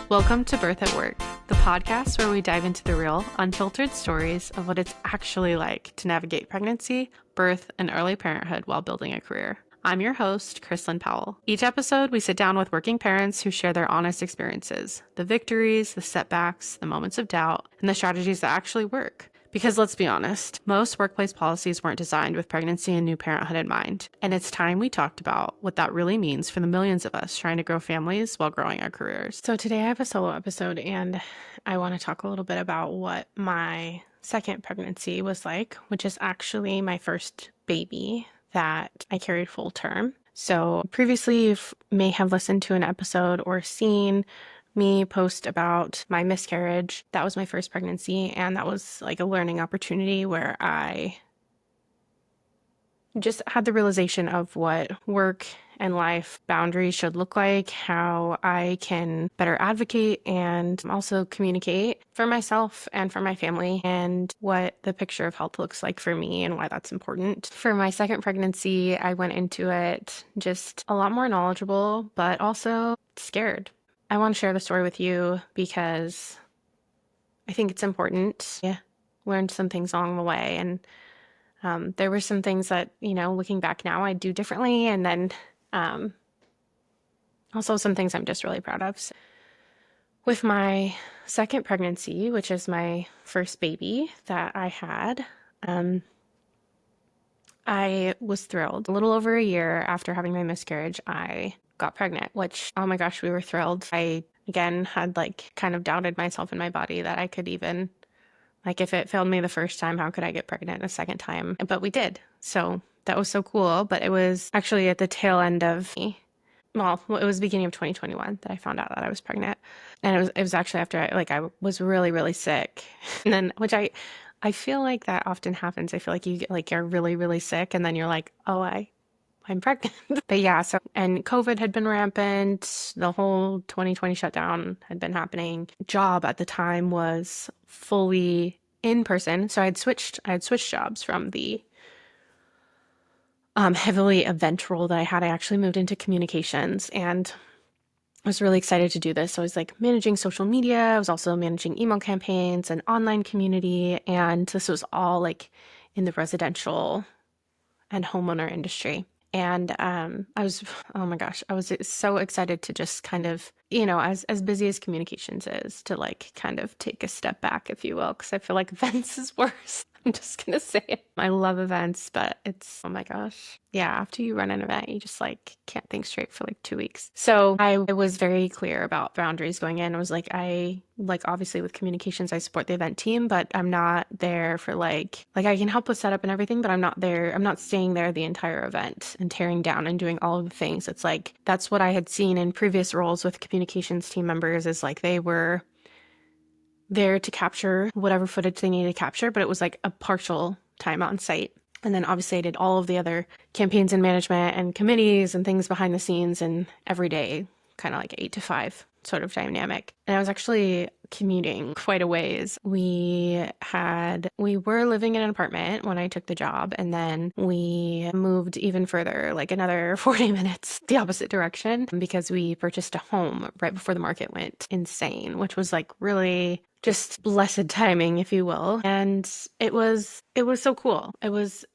Welcome to Birth at Work, the podcast where we dive into the real, unfiltered stories of what it's actually like to navigate pregnancy, birth, and early parenthood while building a career. I'm your host, Krislyn Powell. Each episode, we sit down with working parents who share their honest experiences, the victories, the setbacks, the moments of doubt, and the strategies that actually work. Because let's be honest, most workplace policies weren't designed with pregnancy and new parenthood in mind. And it's time we talked about what that really means for the millions of us trying to grow families while growing our careers. So today I have a solo episode and I want to talk a little bit about what my second pregnancy was like, which is actually my first baby that I carried full term. So previously you may have listened to an episode or seen me post about my miscarriage. That was my first pregnancy, and that was like a learning opportunity where I just had the realization of what work and life boundaries should look like, how I can better advocate and also communicate for myself and for my family, and what the picture of health looks like for me and why that's important. For my second pregnancy, I went into it just a lot more knowledgeable, but also scared. I want to share the story with you because I think it's important. Yeah, learned some things along the way, and there were some things that, looking back now, I do differently, and then also some things I'm just really proud of. So with my second pregnancy, which is my first baby that I had, I was thrilled. A little over a year after having my miscarriage, I got pregnant, which, oh my gosh, we were thrilled. I, again, had kind of doubted myself in my body that I could even, if it failed me the first time, how could I get pregnant a second time? But we did. So that was so cool. But it was actually at the tail end of it was beginning of 2021 that I found out that I was pregnant. And it was actually after I was really, really sick. And then, which I feel like that often happens. I feel like you get you're really, really sick and then you're like, oh, I'm pregnant. But yeah, and COVID had been rampant. The whole 2020 shutdown had been happening. Job at the time was fully in person. So I had switched jobs from the heavily event role that I had. I actually moved into communications and I was really excited to do this. So I was managing social media. I was also managing email campaigns and online community. And this was all in the residential and homeowner industry. And I was, oh my gosh, I was so excited to just kind of, as busy as communications is, to kind of take a step back, if you will, because I feel like events is worse. I'm just going to say it. I love events, but it's, oh my gosh. Yeah, after you run an event, you just can't think straight for 2 weeks. So I was very clear about boundaries going in. I was obviously with communications, I support the event team, but I'm not there for I can help with setup and everything, but I'm not there. I'm not staying there the entire event and tearing down and doing all of the things. It's that's what I had seen in previous roles with communications team members is they were there to capture whatever footage they needed to capture, but it was a partial time on site. And then obviously I did all of the other campaigns and management and committees and things behind the scenes and every day, kind of 8 to 5 sort of dynamic. And I was actually commuting quite a ways. We were living in an apartment when I took the job, and then we moved even further, another 40 minutes the opposite direction, because we purchased a home right before the market went insane, which was really just blessed timing, if you will. And it was so cool. It was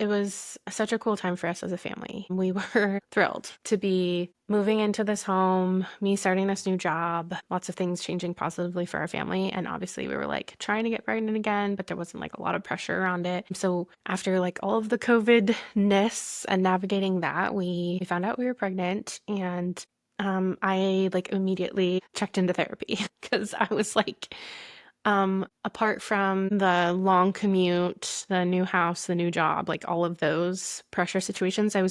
such a cool time for us as a family. We were thrilled to be moving into this home, me starting this new job, lots of things changing positively for our family. And obviously we were trying to get pregnant again, but there wasn't a lot of pressure around it. So after all of the COVID-ness and navigating that, we found out we were pregnant, and I immediately checked into therapy because I was apart from the long commute, the new house, the new job, all of those pressure situations, I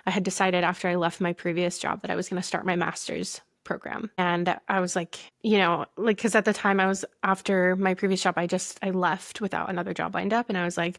had decided after I left my previous job that I was going to start my master's program. And I was because at the time after my previous job, I left without another job lined up. And I was well,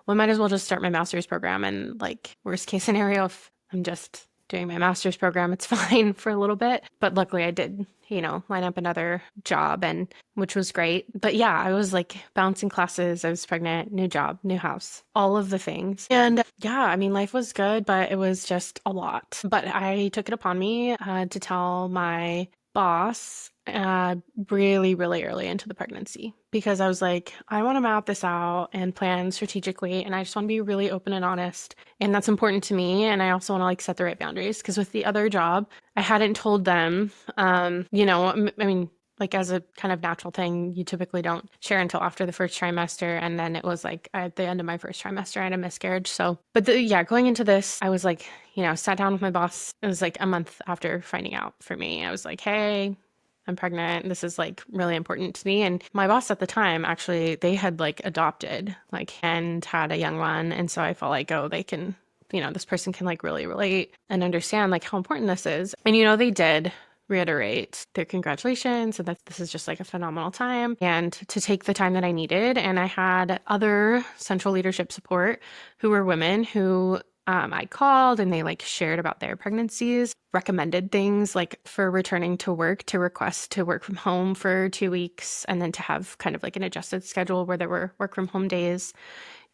I might as well just start my master's program. And worst case scenario, if I'm just doing my master's program, it's fine for a little bit. But luckily I did, line up another job, and which was great. But yeah, I was bouncing classes. I was pregnant, new job, new house, all of the things. And yeah, I mean, life was good, but it was just a lot. But I took it upon me to tell my boss really, really early into the pregnancy because I was like, I want to map this out and plan strategically, and I just want to be really open and honest. And that's important to me. And I also want to like set the right boundaries because with the other job, I hadn't told them, I mean, like as a kind of natural thing, you typically don't share until after the first trimester. And then it was like at the end of my first trimester, I had a miscarriage. So, but yeah, going into this, I was like, sat down with my boss. It was like a month after finding out for me. I was like, hey, I'm pregnant. This is like really important to me. And my boss at the time, actually, they had like adopted like and had a young one. And so I felt like, oh, they can, this person can like really relate and understand like how important this is. And, they did reiterate their congratulations and that this is just like a phenomenal time and to take the time that I needed. And I had other central leadership support who were women who I called and they like shared about their pregnancies, recommended things like for returning to work to request to work from home for 2 weeks and then to have kind of like an adjusted schedule where there were work from home days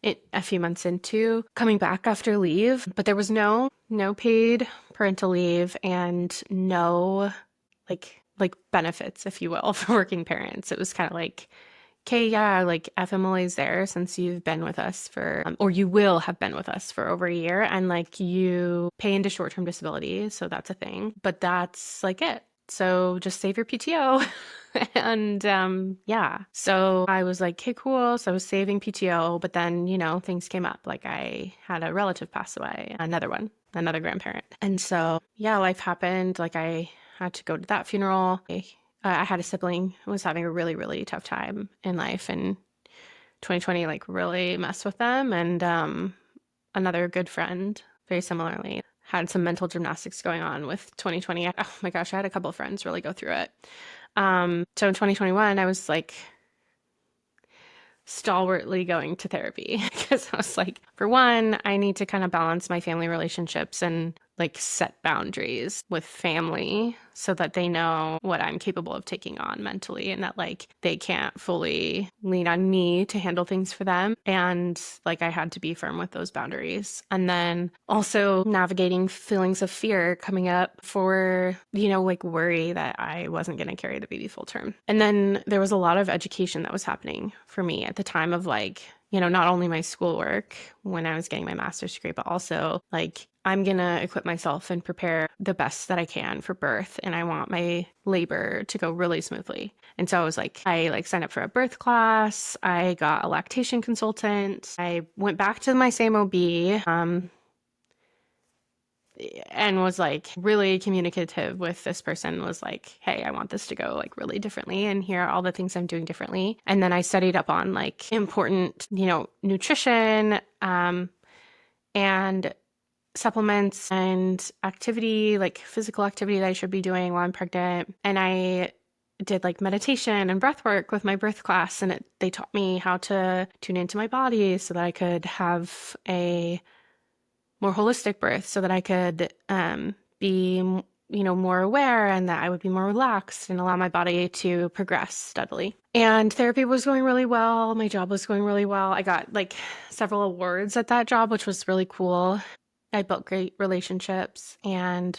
a few months into coming back after leave. But there was no paid parental leave and no like benefits, if you will, for working parents. It was kind of like, okay, yeah, like FMLA's there since you've been with us for, or you will have been with us for over a year, and like you pay into short-term disability, so that's a thing, but that's like it. So just save your PTO. And yeah, so I was like, okay, cool. So I was saving PTO, but then, things came up. Like I had a relative pass away, another grandparent. And so, yeah, life happened. Like I had to go to that funeral. I had a sibling who was having a really, really tough time in life, and 2020 like really messed with them. And another good friend, very similarly, had some mental gymnastics going on with 2020. Oh my gosh, I had a couple of friends really go through it. So in 2021, I was like stalwartly going to therapy because I was like, for one, I need to kind of balance my family relationships and like set boundaries with family so that they know what I'm capable of taking on mentally and that like they can't fully lean on me to handle things for them. And like I had to be firm with those boundaries. And then also navigating feelings of fear coming up for, like worry that I wasn't going to carry the baby full term. And then there was a lot of education that was happening for me at the time of like, not only my schoolwork when I was getting my master's degree, but also like I'm going to equip myself and prepare the best that I can for birth. And I want my labor to go really smoothly. And so I like signed up for a birth class. I got a lactation consultant. I went back to my same OB, and was like really communicative with this person, was like, hey, I want this to go like really differently. And here are all the things I'm doing differently. And then I studied up on like important, nutrition, and supplements and activity, like physical activity that I should be doing while I'm pregnant. And I did like meditation and breath work with my birth class. And they taught me how to tune into my body so that I could have a more holistic birth, so that I could be, more aware and that I would be more relaxed and allow my body to progress steadily. And therapy was going really well. My job was going really well. I got like several awards at that job, which was really cool. I built great relationships and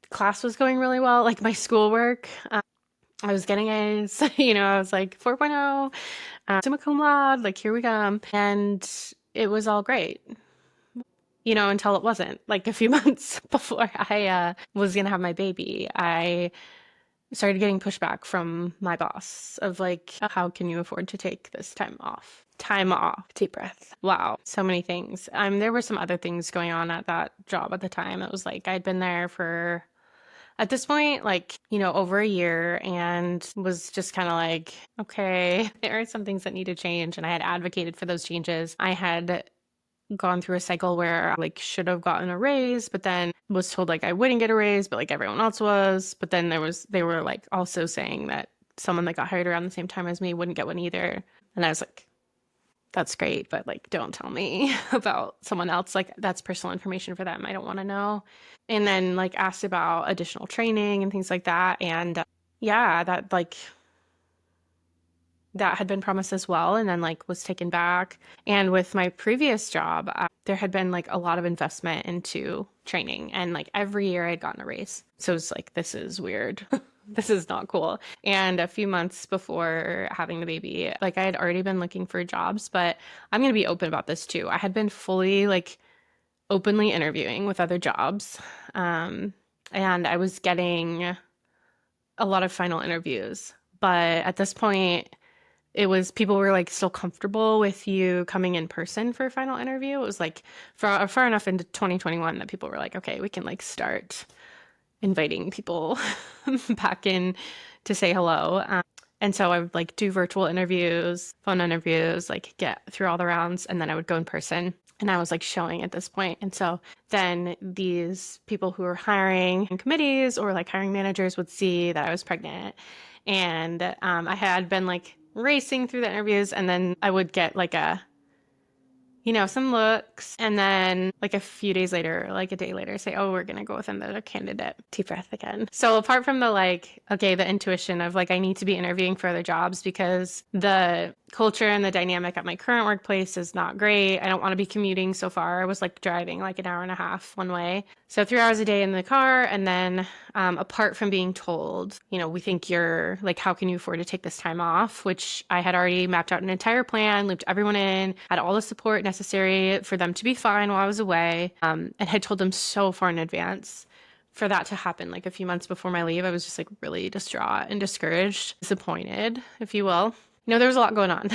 class was going really well. Like my schoolwork, I was getting A's, I was like 4.0, summa cum laude, like here we come. And it was all great, until it wasn't. Like a few months before I was going to have my baby, I started getting pushback from my boss of like, how can you afford to take this time off? Time off, deep breath. Wow, so many things. There were some other things going on at that job at the time. It was like I'd been there for, at this point, like, over a year, and was just kind of like, okay, there are some things that need to change. And I had advocated for those changes. I had gone through a cycle where I like should have gotten a raise, but then was told like I wouldn't get a raise, but like everyone else was. But then they were like also saying that someone that got hired around the same time as me wouldn't get one either. And I was like, that's great, but like don't tell me about someone else. Like that's personal information for them. I don't want to know. And then like asked about additional training and things like that. And yeah, that like that had been promised as well, and then like was taken back. And with my previous job, there had been like a lot of investment into training, and like every year I'd gotten a raise. So it's like, this is weird. This is not cool. And a few months before having the baby, like I had already been looking for jobs, but I'm going to be open about this too. I had been fully like openly interviewing with other jobs. Um, and I was getting a lot of final interviews. But at this point, it was people were like still comfortable with you coming in person for a final interview. It was like far enough into 2021 that people were like, okay, we can like start inviting people back in to say hello. And so I would like do virtual interviews, phone interviews, like get through all the rounds, and then I would go in person. And I was like showing at this point. And so then these people who were hiring in committees or like hiring managers would see that I was pregnant. And I had been like racing through the interviews, and then I would get like some looks, and then like a few days later, like a day later, say, oh, we're going to go with another candidate. Deep breath again. So apart from the like, okay, the intuition of like, I need to be interviewing for other jobs because the culture and the dynamic at my current workplace is not great. I don't want to be commuting so far. I was like driving like an hour and a half one way. So 3 hours a day in the car. And then apart from being told, we think you're like, how can you afford to take this time off? Which I had already mapped out an entire plan, looped everyone in, had all the support necessary for them to be fine while I was away, and had told them so far in advance. For that to happen like a few months before my leave, I was just like really distraught and discouraged, disappointed, if you will. There was a lot going on.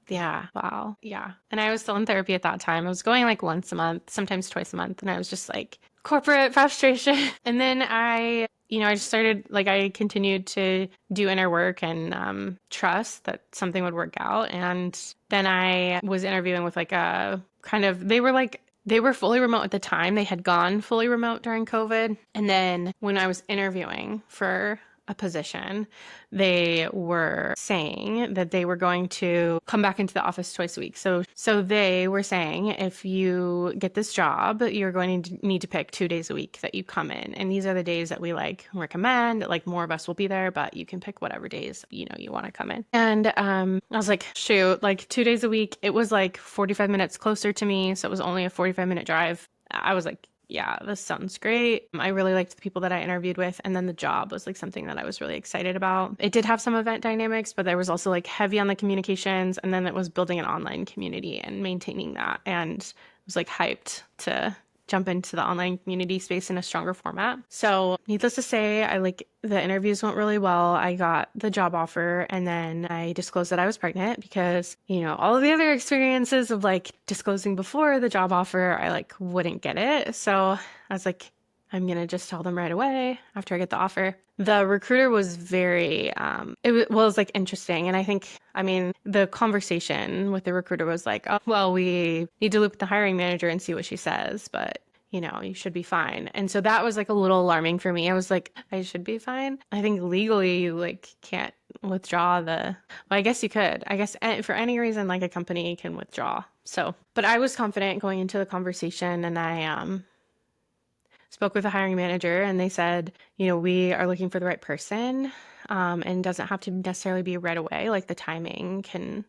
Yeah. Wow. Yeah. And I was still in therapy at that time. I was going like once a month, sometimes twice a month. And I was just like corporate frustration. And then I just started, like, I continued to do inner work and trust that something would work out. And then I was interviewing with like they were fully remote at the time. They had gone fully remote during COVID. And then when I was interviewing for a position, they were saying that they were going to come back into the office twice a week. So they were saying, if you get this job, you're going to need to pick 2 days a week that you come in. And these are the days that we like recommend, like more of us will be there, but you can pick whatever days, you want to come in. And I was like, shoot, like 2 days a week. It was like 45 minutes closer to me. So it was only a 45-minute drive. I was like, yeah, this sounds great. I really liked the people that I interviewed with. And then the job was like something that I was really excited about. It did have some event dynamics, but there was also like heavy on the communications. And then it was building an online community and maintaining that. And I was like hyped to jump into the online community space in a stronger format. So needless to say, the interviews went really well. I got the job offer, and then I disclosed that I was pregnant because, all of the other experiences of like disclosing before the job offer, I like wouldn't get it. So I was like, I'm going to just tell them right away after I get the offer. The recruiter was very, it was like interesting. And I think, the conversation with the recruiter was like, oh, well, we need to loop with the hiring manager and see what she says, but you should be fine. And so that was like a little alarming for me. I was like, I should be fine. I think legally you like can't withdraw well, I guess you could. I guess for any reason, like a company can withdraw. So, but I was confident going into the conversation, and I, spoke with the hiring manager, and they said, we are looking for the right person, and doesn't have to necessarily be right away. Like the timing can,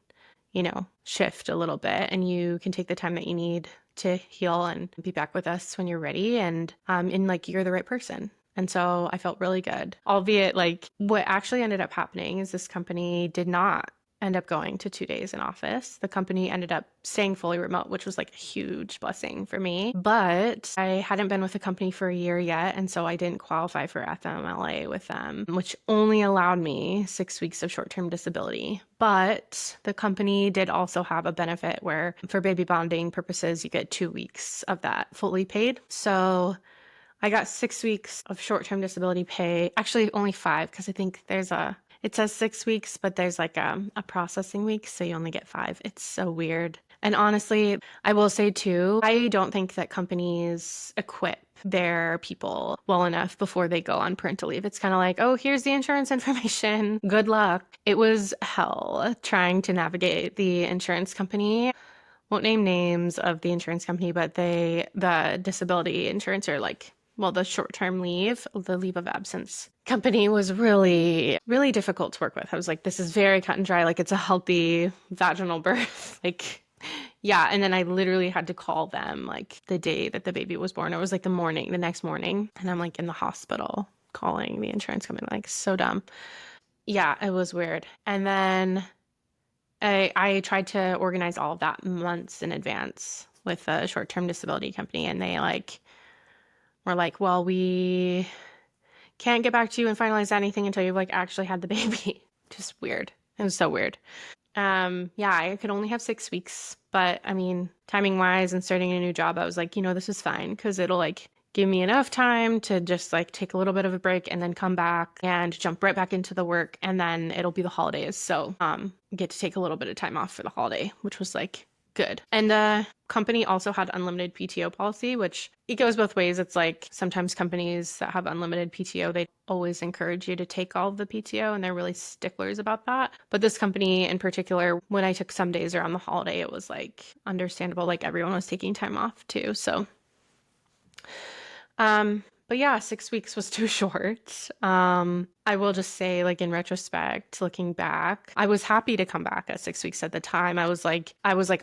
shift a little bit, and you can take the time that you need to heal and be back with us when you're ready. And like you're the right person. And so I felt really good, albeit like what actually ended up happening is this company did not end up going to 2 days in office. The company ended up staying fully remote, which was like a huge blessing for me. But I hadn't been with the company for a year yet, and so I didn't qualify for FMLA with them, which only allowed me 6 weeks of short-term disability. But the company did also have a benefit where for baby bonding purposes, you get 2 weeks of that fully paid. So I got 6 weeks of short-term disability pay, actually only 5, because I think it says 6 weeks, but there's like a processing week, so you only get 5. It's so weird. And honestly, I will say too, I don't think that companies equip their people well enough before they go on parental leave. It's kind of like, oh, here's the insurance information. Good luck. It was hell trying to navigate the insurance company. Won't name names of the insurance company, but the disability insurance are like well, the short-term leave, the leave of absence company was really, really difficult to work with. I was like, this is very cut and dry. Like, it's a healthy vaginal birth. Like, yeah. And then I literally had to call them like the day that the baby was born. It was like the morning, the next morning. And I'm like in the hospital calling the insurance company, like, so dumb. Yeah, it was weird. And then I tried to organize all of that months in advance with a short-term disability company, and they like were like, well, we can't get back to you and finalize anything until you've like actually had the baby. Just weird. It was so weird. Yeah, I could only have 6 weeks, but I mean, timing wise and starting a new job, I was like, this is fine because it'll like give me enough time to just like take a little bit of a break and then come back and jump right back into the work, and then it'll be the holidays. So, get to take a little bit of time off for the holiday, which was like good. And the company also had unlimited PTO policy, which it goes both ways. It's like sometimes companies that have unlimited PTO, they always encourage you to take all of the PTO and they're really sticklers about that. But this company in particular, when I took some days around the holiday, it was like understandable. Like everyone was taking time off too. So, but yeah, 6 weeks was too short. I will just say, like in retrospect, looking back, I was happy to come back at 6 weeks at the time. I was like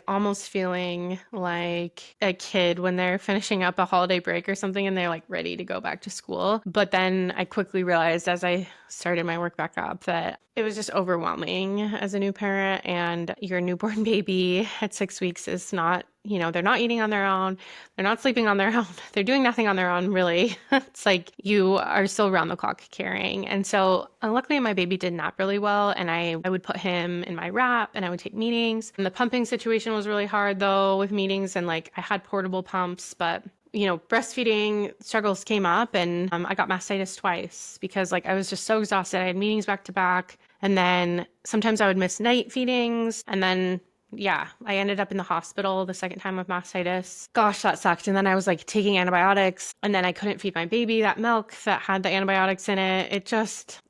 almost feeling like a kid when they're finishing up a holiday break or something and they're like ready to go back to school. But then I quickly realized as I started my work back up that it was just overwhelming as a new parent, and your newborn baby at 6 weeks is not, they're not eating on their own. They're not sleeping on their own. They're doing nothing on their own, really. It's like you are still around the clock caring. And so luckily my baby did nap really well, and I would put him in my wrap and I would take meetings. And the pumping situation was really hard though with meetings, and like I had portable pumps, but breastfeeding struggles came up, and I got mastitis twice because like I was just so exhausted. I had meetings back to back, and then sometimes I would miss night feedings, and then yeah, I ended up in the hospital the second time with mastitis. Gosh, that sucked. And then I was like taking antibiotics, and then I couldn't feed my baby that milk that had the antibiotics in it.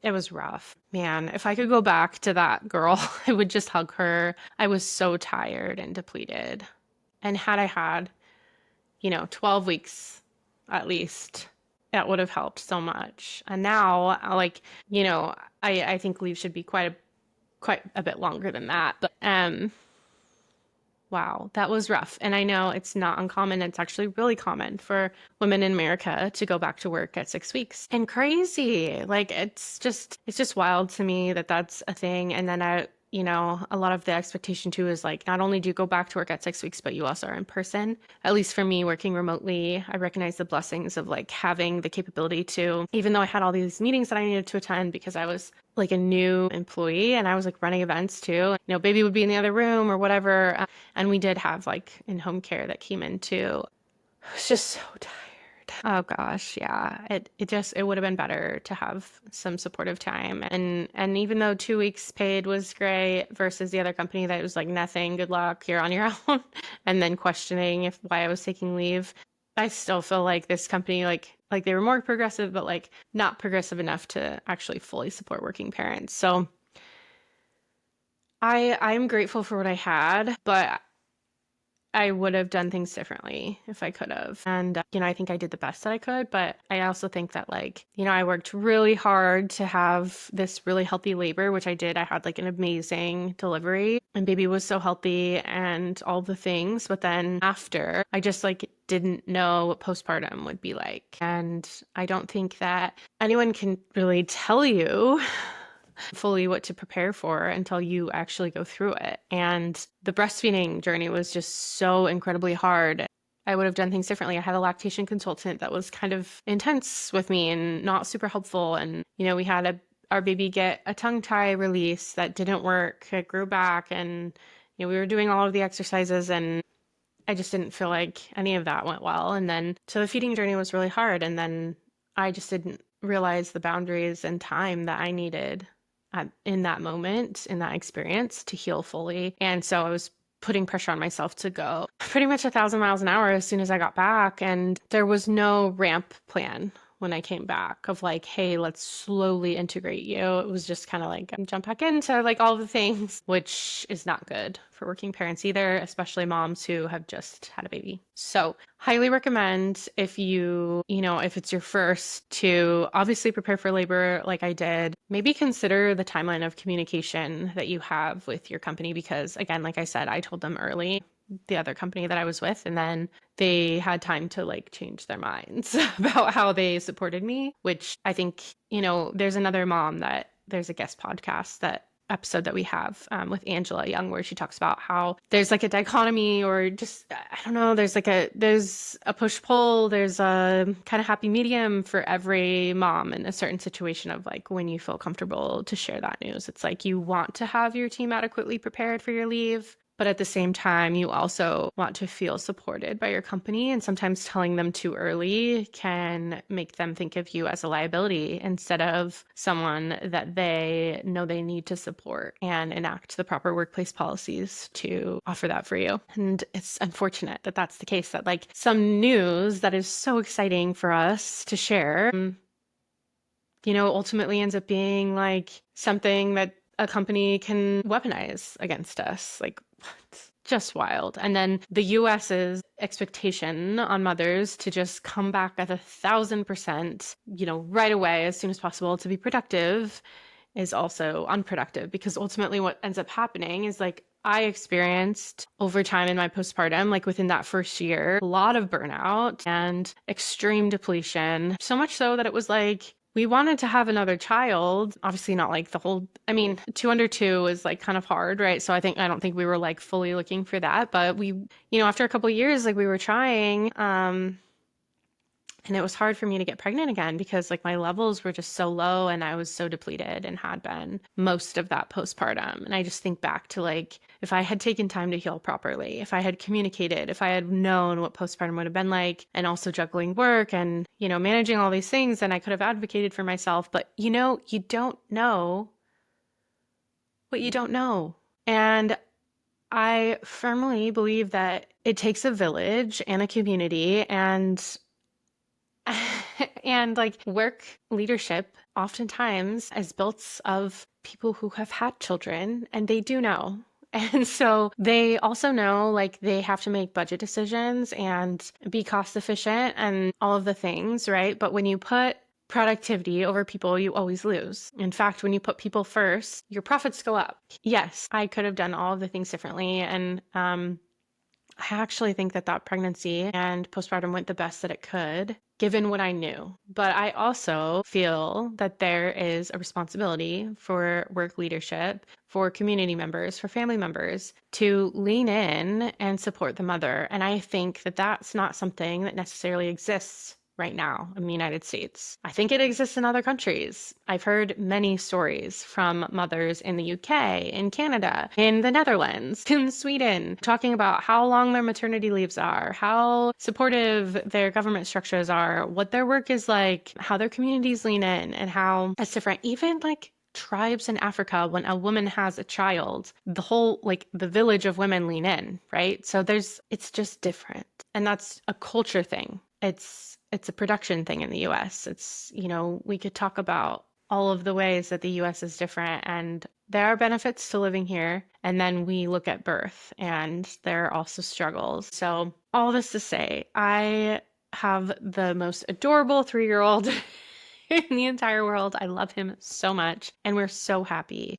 It was rough. Man, if I could go back to that girl, I would just hug her. I was so tired and depleted. And had I had 12 weeks at least, that would have helped so much. And now, like, I think leave should be quite a bit longer than that. But wow, that was rough. And I know it's not uncommon. It's actually really common for women in America to go back to work at 6 weeks. And crazy. Like it's just wild to me that that's a thing. And then a lot of the expectation too is like not only do you go back to work at 6 weeks, but you also are in person. At least for me, working remotely, I recognize the blessings of like having the capability to, even though I had all these meetings that I needed to attend because I was like a new employee and I was like running events too. Baby would be in the other room or whatever. And we did have like in-home care that came in too. I was just so tired. Oh gosh, yeah. It would have been better to have some supportive time. And even though 2 weeks paid was great versus the other company that was like nothing, good luck, you're on your own, and then questioning why I was taking leave, I still feel like this company like they were more progressive, but like not progressive enough to actually fully support working parents. So I'm grateful for what I had, but I would have done things differently if I could have. And, I think I did the best that I could, but I also think that like, I worked really hard to have this really healthy labor, which I did. I had like an amazing delivery and baby was so healthy and all the things. But then after, I just like didn't know what postpartum would be like. And I don't think that anyone can really tell you fully what to prepare for until you actually go through it. And the breastfeeding journey was just so incredibly hard. I would have done things differently. I had a lactation consultant that was kind of intense with me and not super helpful. And, we had our baby get a tongue tie release that didn't work. It grew back, and, we were doing all of the exercises, and I just didn't feel like any of that went well. And then, so the feeding journey was really hard. And then I just didn't realize the boundaries and time that I needed in that moment, in that experience to heal fully. And so I was putting pressure on myself to go pretty much 1,000 miles an hour as soon as I got back. And there was no ramp plan when I came back of like, hey, let's slowly integrate you. It was just kind of like jump back into like all the things, which is not good for working parents either, especially moms who have just had a baby. So highly recommend if if it's your first, to obviously prepare for labor like I did. Maybe consider the timeline of communication that you have with your company, because again, like I said, I told them early, the other company that I was with, and then they had time to like change their minds about how they supported me, which I think, there's another mom that there's a guest podcast, that episode that we have with Angela Young, where she talks about how there's like a dichotomy, or just, I don't know, there's a push pull, there's a kind of happy medium for every mom in a certain situation of like when you feel comfortable to share that news. It's like you want to have your team adequately prepared for your leave, but at the same time, you also want to feel supported by your company. And sometimes telling them too early can make them think of you as a liability instead of someone that they know they need to support and enact the proper workplace policies to offer that for you. And it's unfortunate that that's the case, that like some news that is so exciting for us to share, ultimately ends up being like something that a company can weaponize against us. Like, it's just wild. And then the US's expectation on mothers to just come back at 1,000%, right away as soon as possible to be productive is also unproductive, because ultimately what ends up happening is like I experienced over time in my postpartum, like within that first year, a lot of burnout and extreme depletion. So much so that it was like, we wanted to have another child, obviously not like the whole, 2 under 2 is like kind of hard, right? So I don't think we were like fully looking for that, but we, after a couple of years, like we were trying, and it was hard for me to get pregnant again because like my levels were just so low and I was so depleted and had been most of that postpartum. And I just think back to like, if I had taken time to heal properly, if I had communicated, if I had known what postpartum would have been like, and also juggling work and, managing all these things, then I could have advocated for myself. But you don't know what you don't know. And I firmly believe that it takes a village and a community, and and like work leadership oftentimes is built of people who have had children, and they do know. And so they also know like they have to make budget decisions and be cost efficient and all of the things, right? But when you put productivity over people, you always lose. In fact, when you put people first, your profits go up. Yes, I could have done all of the things differently. And I actually think that pregnancy and postpartum went the best that it could, given what I knew. But I also feel that there is a responsibility for work leadership, for community members, for family members to lean in and support the mother. And I think that that's not something that necessarily exists right now in the United States. I think it exists in other countries. I've heard many stories from mothers in the UK, in Canada, in the Netherlands, in Sweden, talking about how long their maternity leaves are, how supportive their government structures are, what their work is like, how their communities lean in, and how it's different. Even like tribes in Africa, when a woman has a child, the whole, like the village of women lean in, right? So it's just different. And that's a culture thing. It's a production thing in the US. It's, we could talk about all of the ways that the US is different, and there are benefits to living here. And then we look at birth and there are also struggles. So all this to say, I have the most adorable 3-year-old in the entire world. I love him so much, and we're so happy.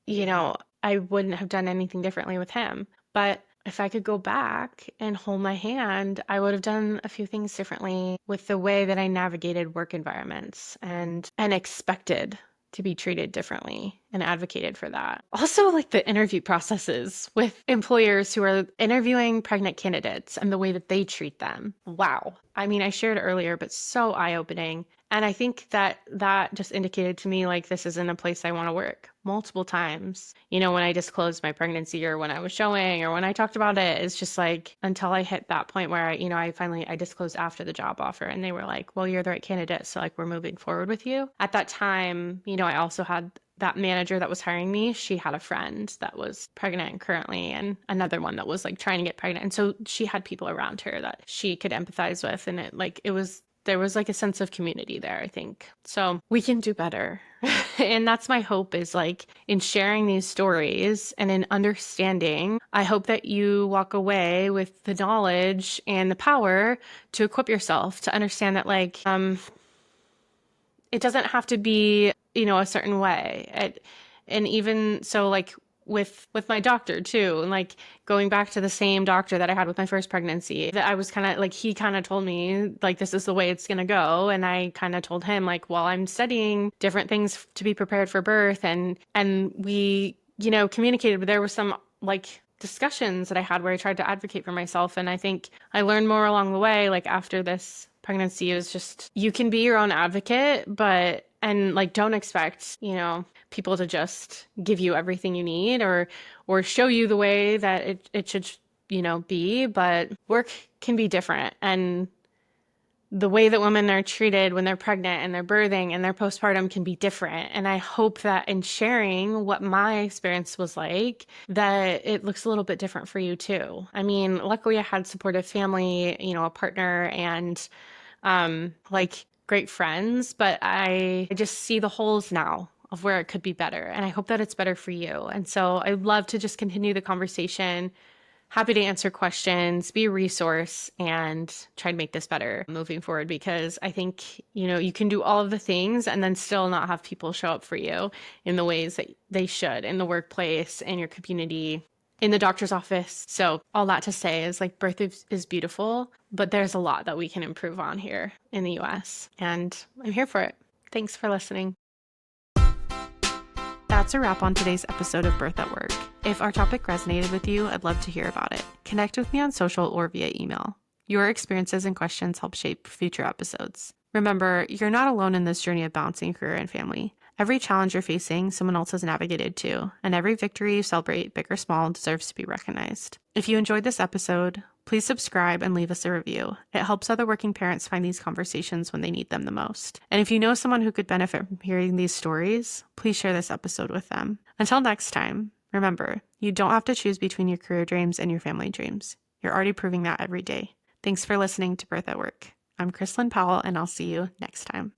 I wouldn't have done anything differently with him, but if I could go back and hold my hand, I would have done a few things differently with the way that I navigated work environments and expected to be treated differently and advocated for that. Also, like the interview processes with employers who are interviewing pregnant candidates and the way that they treat them. Wow. I shared earlier, but so eye-opening. And I think that just indicated to me, like, this isn't a place I want to work. Multiple times, when I disclosed my pregnancy or when I was showing or when I talked about it, it's just like, until I hit that point where I disclosed after the job offer, and they were like, well, you're the right candidate. So like, we're moving forward with you. At that time, I also had that manager that was hiring me. She had a friend that was pregnant currently, and another one that was like trying to get pregnant. And so she had people around her that she could empathize with. And it was there was like a sense of community there, I think. So we can do better. And that's my hope, is like in sharing these stories and in understanding, I hope that you walk away with the knowledge and the power to equip yourself to understand that like it doesn't have to be, a certain way. And even so, like with my doctor too, and like going back to the same doctor that I had with my first pregnancy, that I was kind of like, he kind of told me like, this is the way it's going to go. And I kind of told him like, well, I'm studying different things to be prepared for birth. And we, communicated, but there was some like discussions that I had where I tried to advocate for myself. And I think I learned more along the way, like after this pregnancy, is just you can be your own advocate, and like don't expect, people to just give you everything you need or show you the way that it should, be. But work can be different. And the way that women are treated when they're pregnant and they're birthing and their postpartum can be different. And I hope that in sharing what my experience was like, that it looks a little bit different for you too. I mean, luckily I had supportive family, a partner, and like great friends, but I just see the holes now of where it could be better. And I hope that it's better for you. And so I'd love to just continue the conversation. Happy to answer questions, be a resource, and try to make this better moving forward, because I think, you can do all of the things and then still not have people show up for you in the ways that they should in the workplace, in your community, in the doctor's office. So all that to say is like birth is beautiful, but there's a lot that we can improve on here in the US, and I'm here for it. Thanks for listening. That's a wrap on today's episode of Birth at Work. If our topic resonated with you, I'd love to hear about it. Connect with me on social or via email. Your experiences and questions help shape future episodes. Remember, you're not alone in this journey of balancing career and family. Every challenge you're facing, someone else has navigated too, and every victory you celebrate, big or small, deserves to be recognized. If you enjoyed this episode, please subscribe and leave us a review. It helps other working parents find these conversations when they need them the most. And if you know someone who could benefit from hearing these stories, please share this episode with them. Until next time, remember, you don't have to choose between your career dreams and your family dreams. You're already proving that every day. Thanks for listening to Birth at Work. I'm Krislyn Powell, and I'll see you next time.